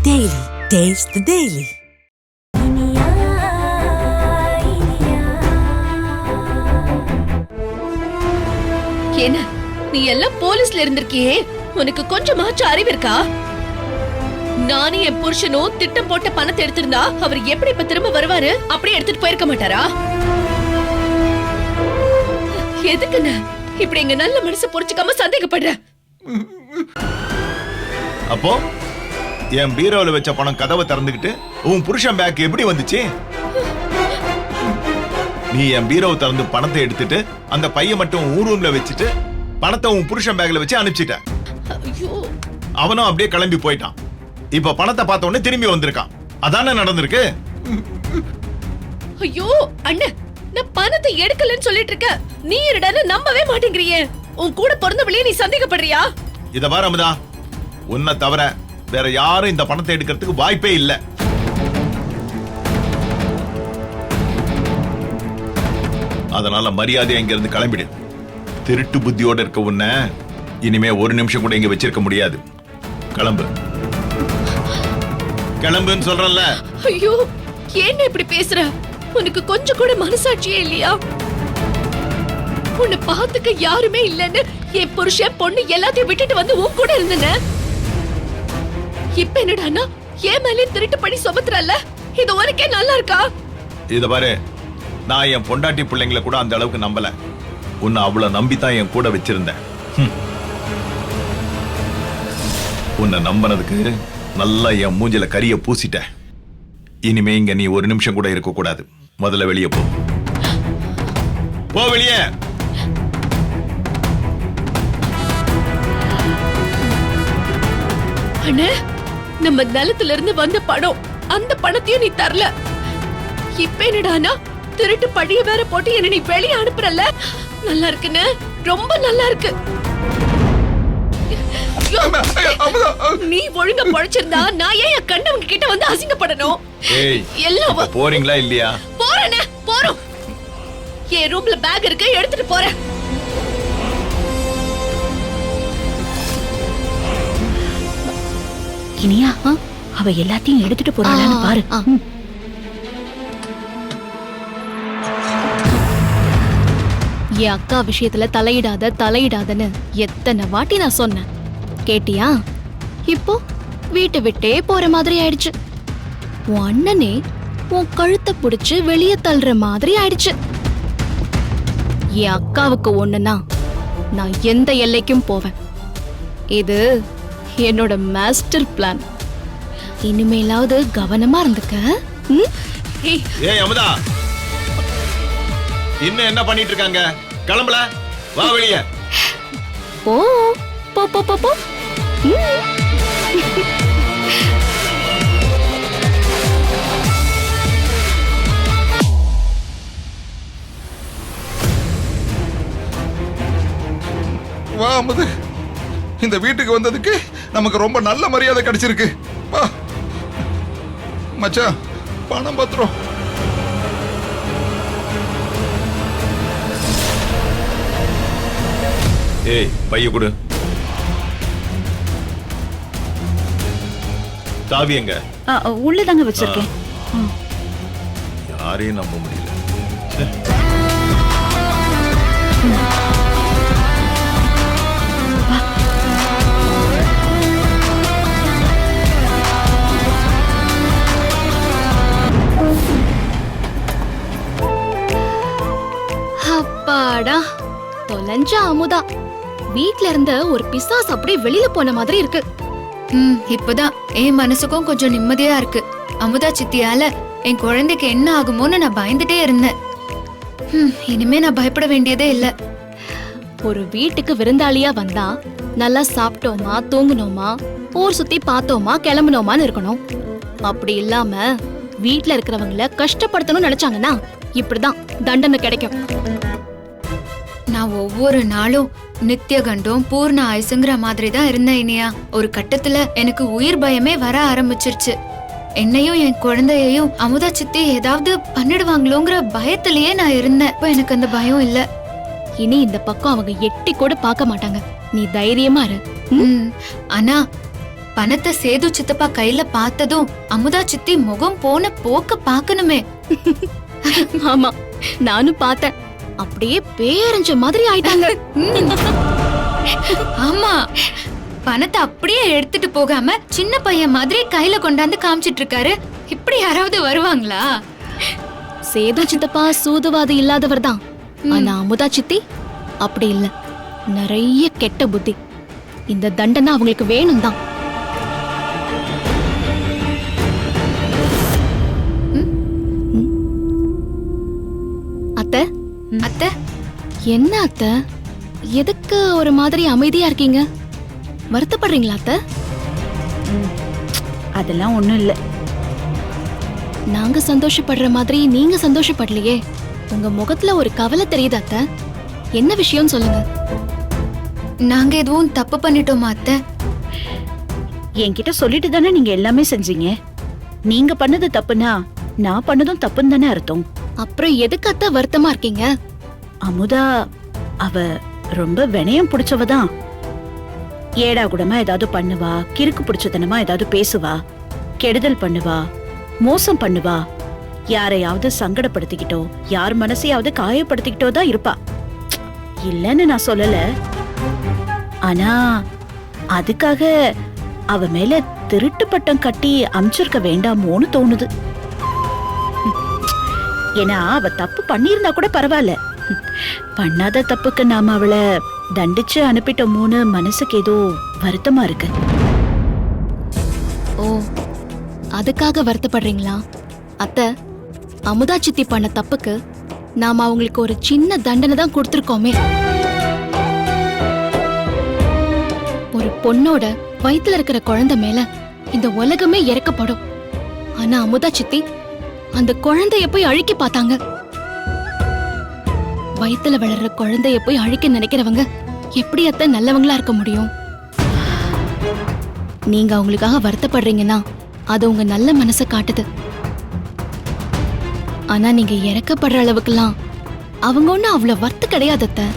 Daily. Taste the Daily. என்ன நீ எல்லாம் போலீஸ்ல இருந்திருக்கியே, உனக்கு கொஞ்சமாச்சும் அறிவு இருக்கா? நானும் என் புருஷனும் திட்டம் போட்ட பணத்தை எடுத்திருந்தா அவர் எப்படி இப்ப திரும்ப வருவாரு? அப்படியே எடுத்துட்டு போயிருக்க மாட்டாரா? எதுக்குன்னு இப்படி எங்க நல்ல மனசு புரிஞ்சுக்காம சந்தேகப்படுற? அப்போ என் பீரோல வச்ச பணம் கதவை திறந்துகிட்டு உன் புருஷன் பேக் எப்படி வந்துச்சு? நீ என் பீரோவை திறந்து பணத்தை எடுத்துட்டு அந்த பையன் மட்டும் உன் ரூம்ல வச்சுட்டு பணத்தை உன் புருஷன் பேக்ல வச்சு அனுப்பிச்சிட்ட. அவனும் அப்படியே கிளம்பி போயிட்டான். இப்ப பணத்தை பார்த்த உடனே திரும்பி வந்திருக்கான். அதானே நடந்திருக்கு? ஐயோ அண்ணன், நான் பணத்தை எடுக்கலன்னு சொல்லிட்டு இருக்க, நீ என்னடான்னு நம்பவே மாட்டேங்கிறியே. உன் கூட பிறந்தவளையே நீ சந்தேகப்படுறியா? இத பாரு அமுதா, உன்னை தவிர வேற யாரும் இந்த பணத்தை எடுக்கிறதுக்கு வாய்ப்பே இல்லை. அதனால மரியாதையா இங்க இருந்து கிளம்பிடு. திருட்டு புத்தியோட இருக்க உன்னை இனிமே ஒரு நிமிஷம் கூட இங்க வச்சிருக்க முடியாது. கிளம்பு, கிளம்புன்னு சொல்றல. ஐயோ என்ன இப்படி பேசுற? உனக்கு கொஞ்சம் கூட மனசாட்சியே இல்லையா? உன்னை பாத்துக்க யாருமே இல்லன்னு என் புருஷன் பொண்ணு எல்லாத்தையும் விட்டுட்டு வந்து உன் கூட இருந்தன. இப்ப என்னடான்னா என் மேலே திருட்டு பண்ணி சுமத்துறல்ல, இது உனக்கே நல்லா இருக்கா? இத பாரு, நான் என் பொண்டாட்டி பிள்ளைங்களை கூட அந்த அளவுக்கு நம்பல. உன்னை அவ்வளவு நம்பித்தான் என் கூட வச்சிருந்தேன். உன்னை நம்பினதுக்கு நல்லா என் மூஞ்சில கரிய பூசிட்ட. இனிமே இங்க நீ ஒரு நிமிஷம் கூட இருக்க கூடாது. முதல்ல வெளியே போ. போ வெளியே. அண்ணே, நம்ம நிலத்துல இருந்து வந்த பணம், அந்த பணத்தையும் நீ தரல. இப்ப என்னடானா திருட்டு பழிய வேற போட்டு என்ன நீ வெளியே அனுப்புறல. நல்லா இருக்குன்னு, ரொம்ப நல்லா இருக்கு. நீ ஒழுங்கா பொழைச்சிருந்தா நான் ஏன் என் கண்டவங்க கிட்ட வந்து அசிங்கப்படணும்? எல்லாம் போறீங்களா இல்லையா? போறேனே, போறோம். என் ரூம்ல பேக் இருக்கு, எடுத்துட்டு போறேன். இனியா, அவ எல்லாத்தையும் எடுத்துட்டு போறாளான்னு பாரு. என் அக்கா விஷயத்துல தலையிடாதன்னு எத்தனை வாட்டி நான் சொன்னேன், கேட்டியா? இப்போ வீட்டை விட்டே போற மாதிரி ஆயிடுச்சு. உன் அண்ணனே உன் கழுத்தை புடிச்சு வெளியே தள்ளுற மாதிரி ஆயிடுச்சு. என் அக்காவுக்கு ஒண்ணுன்னா நான் எந்த எல்லைக்கும் போவேன். இது என்னோட மாஸ்டர் பிளான். இனிமேலாவது கவனமா இருந்துக்க. ஏய் அமுதா, இன்னும் என்ன பண்ணிட்டு இருக்காங்க? கிளம்பல, வா வெளியே. போ போ போ போ போ. வா அமுது, இந்த வீட்டுக்கு வந்ததுக்கு நமக்கு ரொம்ப நல்ல மரியாதை கிடைச்சிருக்கு. வா மச்சான், பணம் பத்திரம். ஏய் பைய கொடு. சாவி எங்க? உள்ளதாங்க வச்சிருக்கேன். யாரையும் நம்ப முடியல. அப்பாடா, தொலைஞ்ச அமுதா. வீட்ல இருந்த ஒரு பிசாஸ் அப்படியே வெளியில போன மாதிரி இருக்கு. இப்பதான் என் மனசுக்கும் கொஞ்சம் நிம்மதியா இருக்கு. அமுதா சித்தியால என் குழந்தைக்கு என்ன ஆகுமோன்னு நான் பயந்துட்டே இருந்தேன். இனிமே நான் பயப்பட வேண்டியதே இல்ல. ஒரு வீட்டுக்கு விருந்தாளியா வந்தா நல்லா சாப்பிட்டோமா, தூங்குனோமா, ஊர் சுத்தி பார்த்தோமா, கிளம்புனோமான்னு இருக்கணும். அப்படி இல்லாம வீட்ல இருக்கிறவங்கள கஷ்டப்படுத்தணும்னு நினைச்சாங்கன்னா இப்படிதான் தண்டனை கிடைக்கும். நான் ஒவ்வொரு நாளும் நித்திய கண்டம் பூர்ண ஆயுசுங்கிற மாதிரி தான் இருந்தேன் இனியா. ஒரு கட்டத்துல எனக்கு உயிர் பயமே வர ஆரம்பிச்சிருச்சு. என்னையும் என் குழந்தையையும் அமுதா சித்தி ஏதாவது பண்ணிடுவாங்களோங்கிற பயத்திலேயே நான் இருந்தேன். இப்ப எனக்கு அந்த பயம் இல்ல. இனி இந்த பக்கம் அவங்க எட்டி கூட பார்க்க மாட்டாங்க. நீ தைரியமா இரு. ஆனா பணத்தை சேது சித்தப்பா கையில பார்த்ததும் அமுதா சித்தி முகம் போன போக்க பாக்கணுமே. ஆமா, நானும் பார்த்தேன். அப்படியே பேரஞ்ச மாதிரி ஆயிட்டாங்க. ஆமா, பணத்தை அப்படியே எடுத்துட்டு போகாம சின்ன பையன் மாதிரி கையில கொண்டாந்து காமிச்சிட்டு இருக்காரு. இப்படி யாராவது வருவாங்களா? சேது சித்தப்பா சூதுவாதி இல்லாதவர் தான். ஆனா அமுதா சித்தி அப்படி இல்ல, நிறைய கெட்ட புத்தி. இந்த தண்டனை அவங்களுக்கு வேணும் தான். அத்தை, அத்தை, என்ன அத்தை, எதுக்கு ஒரு மாதிரி அமைதியா இருக்கீங்க? வருத்தப்படுறீங்களா அத்தை? அதெல்லாம் ஒண்ணும் இல்ல. நாங்க சந்தோஷப்படுற மாதிரி நீங்க சந்தோஷப்படலையே. உங்க முகத்துல ஒரு கவலை தெரியுது அத்தை. என்ன விஷயம் சொல்லுங்க. நாங்க எதுவும் தப்பு பண்ணிட்டோமா அத்தை? என்கிட்ட சொல்லிட்டு தானே நீங்க எல்லாமே செஞ்சீங்க. நீங்க பண்ணது தப்புனா நான் பண்ணதும் தப்புன்னு தானே அர்த்தம். அப்புறம் எதுக்கு அத்தை வருத்தமா இருக்கீங்க? அமுதா அவ ரொம்ப வினயம் பிடிச்சவ தான். ஏடா கூடமா ஏதாவது பண்ணுவா, கிறுக்கு பிடிச்சதனமா ஏதாவது பேசுவா, கெடுதல் பண்ணுவா, மோசம் பண்ணுவா, யாரையாவது சங்கடப்படுத்திக்கிட்டோ யார் மனசையாவது காயப்படுத்திக்கிட்டோ தான் இருப்பா. இல்லன்னு நான் சொல்லல. ஆனா அதுக்காக அவ மேல திருட்டு பட்டம் கட்டி அமிச்சிருக்க வேண்டாமோன்னு தோணுது. ஏன்னா அவ தப்பு பண்ணியிருந்தா கூட பரவாயில்ல. பண்ணாத தப்புக்கு நாம அவளை தண்டிச்சு அனுப்பிட்டோமோன்னு மனசுக்கு ஏதோ வருத்தமா இருக்கு. ஓ, அதுக்காக வருத்தப்படுறீங்களா அத்தை? அமுதா சித்தி பண்ண தப்புக்கு நாம அவங்களுக்கு ஒரு சின்ன தண்டனை தான் கொடுத்திருக்கோமே. ஒரு பொண்ணோட வயித்துல இருக்கிற குழந்தை மேல இந்த உலகமே இறக்கப்படும். ஆனா அமுதா சித்தி அந்த குழந்தைய போய் அழிக்க பார்த்தாங்க. வயித்துல வளர்ற குழந்தைய போய் அழிக்க நினைக்கிறவங்க எப்படி அத்தை நல்லவங்களா இருக்க முடியும்? நீங்க அவங்களுக்காக வருத்தப்படுறீங்கன்னா அது உங்க நல்ல மனசை காட்டுது. ஆனா நீங்க இறக்கப்படுற அளவுக்குலாம் அவங்க ஒன்னும் அவ்வளவு வருத்த கிடையாது அத்தை.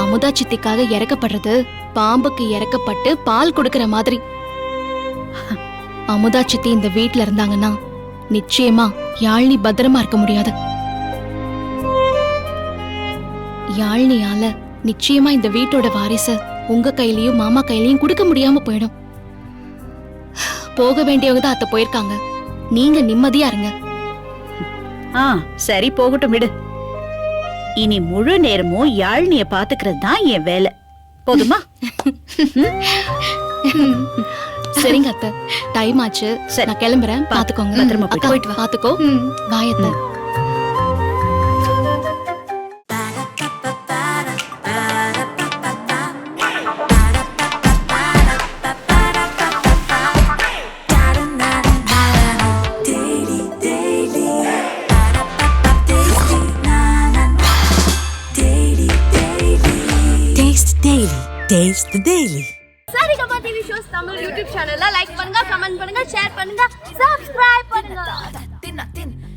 அமுதா சித்திக்காக இறக்கப்படுறது பாம்புக்கு இறக்கப்பட்டு பால் கொடுக்கற மாதிரி. அமுதா சித்தி இந்த வீட்ல இருந்தாங்கன்னா நிச்சயமா யாழினி பத்திரமா இருக்க முடியாது. யாழினியால நிச்சயமா இந்த வீட்டோட வாரிசு உங்க கையிலயும் மாமா கையிலயும் கொடுக்க முடியாம போயிடும். போக வேண்டியவங்க தான் அத்தை போயிருக்காங்க. நீங்க நிம்மதியா இருங்க. சரி, போகட்டும் விடு. இனி முழு நேரமும் யாழ்னிய பாத்துக்கிறது தான் என் வேலை. போதுமா? சரிங்க அத்தை, டைம் ஆச்சு. நான் கிளம்புறேன். பாத்துக்கோங்க. பத்திரமா அக்கா, போயிட்டு வா. பாத்துக்கோ. பாய் அத்தை. Taste Daily. Taste the Daily. Saregama TV shows Tamil YouTube சேனல்ல லைக் பண்ணுங்க, கமெண்ட் பண்ணுங்க, ஷேர் பண்ணுங்க, சப்ஸ்கிரைப் பண்ணுங்க.